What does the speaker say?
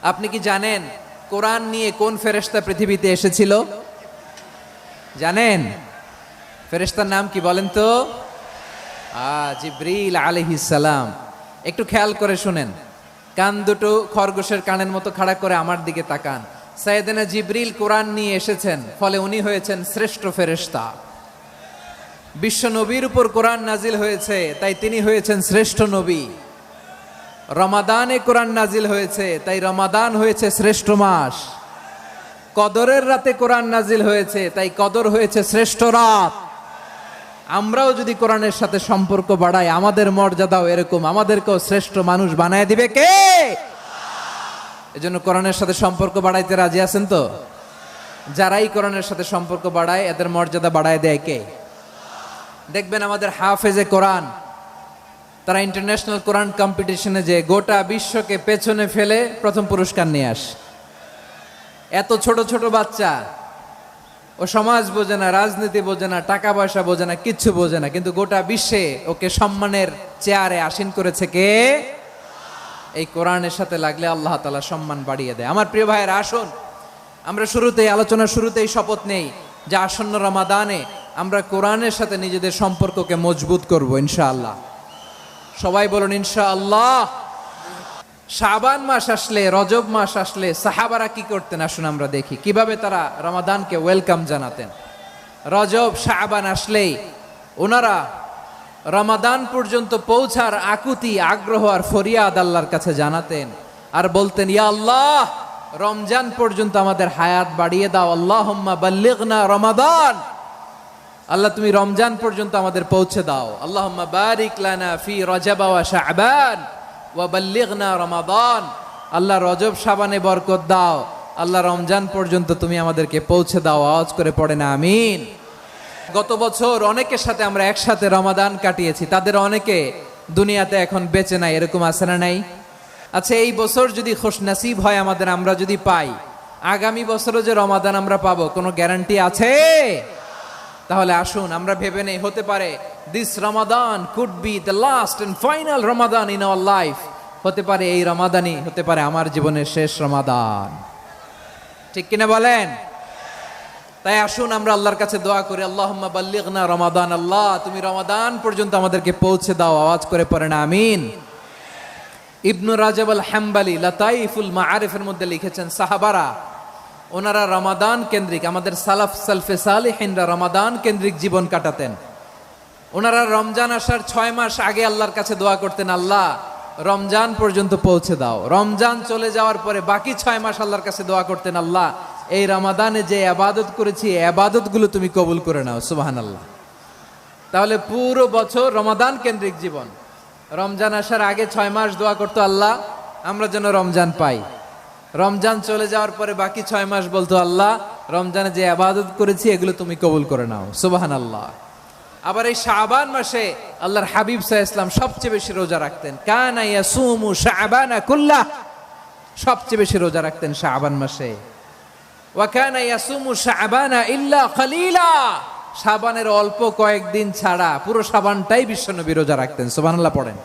আপনি কি জানেন কোরআন নিয়ে কোন ফেরেশতা পৃথিবীতে এসেছিল? জানেন ফেরেশতার নাম কি বলেন তো? জিবরিল আলাইহিস সালাম। একটু খেয়াল করে শুনেন, কান দুটো খরগোশের কানের মতো খাড়া করে আমার দিকে তাকান। সাইয়েদনা জিবরিল কোরআন নিয়ে এসেছেন, ফলে উনি হয়েছেন শ্রেষ্ঠ ফেরেশতা। বিশ্ব নবীর উপর কোরআন নাজিল হয়েছে, তাই তিনি হয়েছেন শ্রেষ্ঠ নবী। রমাদানে কোরআন নাজিল হয়েছে, তাই রমাদান হয়েছে শ্রেষ্ঠ মাস। কদরের রাতে কোরআন নাজিল হয়েছে, তাই কদর হয়েছে শ্রেষ্ঠ রাত। আমরাও যদি কোরআনের সাথে সম্পর্ক বাড়াই, আমাদের মর্যাদাও এরকম, আমাদেরকেও শ্রেষ্ঠ মানুষ বানায় দিবে কে? এজন্য কোরআনের সাথে সম্পর্ক বাড়াইতে রাজি আছেন তো? যারাই কোরআনের সাথে সম্পর্ক বাড়ায়, এদের মর্যাদা বাড়ায় দেয় কে? দেখবেন আমাদের হাফেজে কোরআন, তারা ইন্টারন্যাশনাল কোরআন কম্পিটিশনে যে গোটা বিশ্বকে পেছনে ফেলে প্রথম পুরস্কার নিয়ে আসে। এত ছোট ছোট বাচ্চা, ও সমাজ বোঝে না, রাজনীতি বোঝে না, টাকা পয়সা বোঝে না, কিচ্ছু বোঝে না, কিন্তু গোটা বিশ্বে ওকে সম্মানের চেয়ারে আসীন করেছে কে? এই কোরআনের সাথে লাগলে আল্লাহ তাআলা সম্মান বাড়িয়ে দেয়। আমার প্রিয় ভাইয়েরা, আসুন আমরা শুরুতেই, আলোচনার শুরুতেই শপথ নেই যে আসন্ন রমাদানে আমরা কোরআনের সাথে নিজেদের সম্পর্ককে মজবুত করব ইনশাআল্লাহ। সবাই বলুন ইনশাআল্লাহ। শাবান মাস আসলে, রজব মাস আসলে সাহাবারা কি করতেন আসুন আমরা দেখি, কিভাবে তারা রমাদানকে ওয়েলকাম জানাতেন। রজব শাবান আসলেই ওনারা রমাদান পর্যন্ত পৌঁছার আকুতি, আগ্রহ আর ফরিয়াদ আল্লাহর কাছে জানাতেন আর বলতেন, ইয়া আল্লাহ, রমজান পর্যন্ত আমাদের হায়াত বাড়িয়ে দাও। আল্লাহুম্মা বাল্লিগনা রমাদান, আল্লাহ তুমি রমজান পর্যন্ত আমাদের পৌঁছে দাও। আল্লাহুম্মা বারিক লানা ফি রজব ওয়া শাবান ওয়া বাল্লিগনা রমাদান, আল্লাহ রজব শাবানে বরকত দাও, আল্লাহ রমজান পর্যন্ত তুমি আমাদেরকে পৌঁছে দাও। আওয়াজ করে পড়েন আমিন। গত বছর অনেকের সাথে আমরা একসাথে রমাদান কাটিয়েছি, তাদের অনেকে দুনিয়াতে এখন বেঁচে নাই, এরকম আছে না নাই? আচ্ছা, এই বছর যদি খুশনসিব হয় আমাদের, আমরা যদি পাই, আগামী বছরও যে রমাদান আমরা পাবো কোনো গ্যারান্টি আছে? তাহলে আসুন আমরা ভেবে নেই, হতে পারে this Ramadan could be the last and final Ramadan in our life. হতে পারে এই রমাদানই হতে পারে আমার জীবনের শেষ রমাদান। ঠিক কিনা বলেন? তাই আসুন আমরা আল্লাহর কাছে দোয়া করি, আল্লাহুম্মা বাল্লিগনা রমাদান, আল্লাহ তুমি রমাদান পর্যন্ত আমাদেরকে পৌঁছে দাও। আওয়াজ করে পড়েন আমিন। ইবনু রাজব আল হাম্বলি লাতাইফুল মাআরিফের মধ্যে লিখেছেন, সাহাবারা ওনারা রমাদান কেন্দ্রিক, আমাদের সালাফ সালফে সালিহিনরা রমাদান কেন্দ্রিক জীবন কাটাতেন। ওনারা রমজান আসার 6 মাস আগে আল্লাহর কাছে দোয়া করতেন, আল্লাহ রমজান পর্যন্ত পৌঁছে দাও। রমজান চলে যাওয়ার পরে বাকি 6 মাস আল্লাহর কাছে দোয়া করতেন, আল্লাহ এই রমাদানে যে ইবাদত করেছি এই ইবাদতগুলো তুমি কবুল করে নাও। সুবহানাল্লাহ। তাহলে পুরো বছর রমাদান কেন্দ্রিক জীবন। রমজান আসার আগে 6 মাস দোয়া করতো, আল্লাহ আমরা যেন রমজান পাই। রমজান চলে যাওয়ার পরে বাকি 6 মাস বলতো, আল্লাহ রমজানে যে ইবাদত করেছি এগুলো তুমি কবুল করে নাও। সুবহানাল্লাহ। আবার এই শাবান মাসে আল্লাহর হাবিব সাল্লাল্লাহু আলাইহি ওয়াসাল্লাম সবচেয়ে বেশি রোজা রাখতেন। কানা ইয়াসুমু শাবানা কুল্লাহ, সবচেয়ে বেশি রোজা রাখতেন শাবান মাসে। ওয়া কানা ইয়াসুমু শাবানা ইল্লা কলিলা, শাবানের অল্প কয়েকদিন ছাড়া পুরো শাবানটাই বিশ্বনবী রোজা রাখতেন। সুবহানাল্লাহ পড়েন।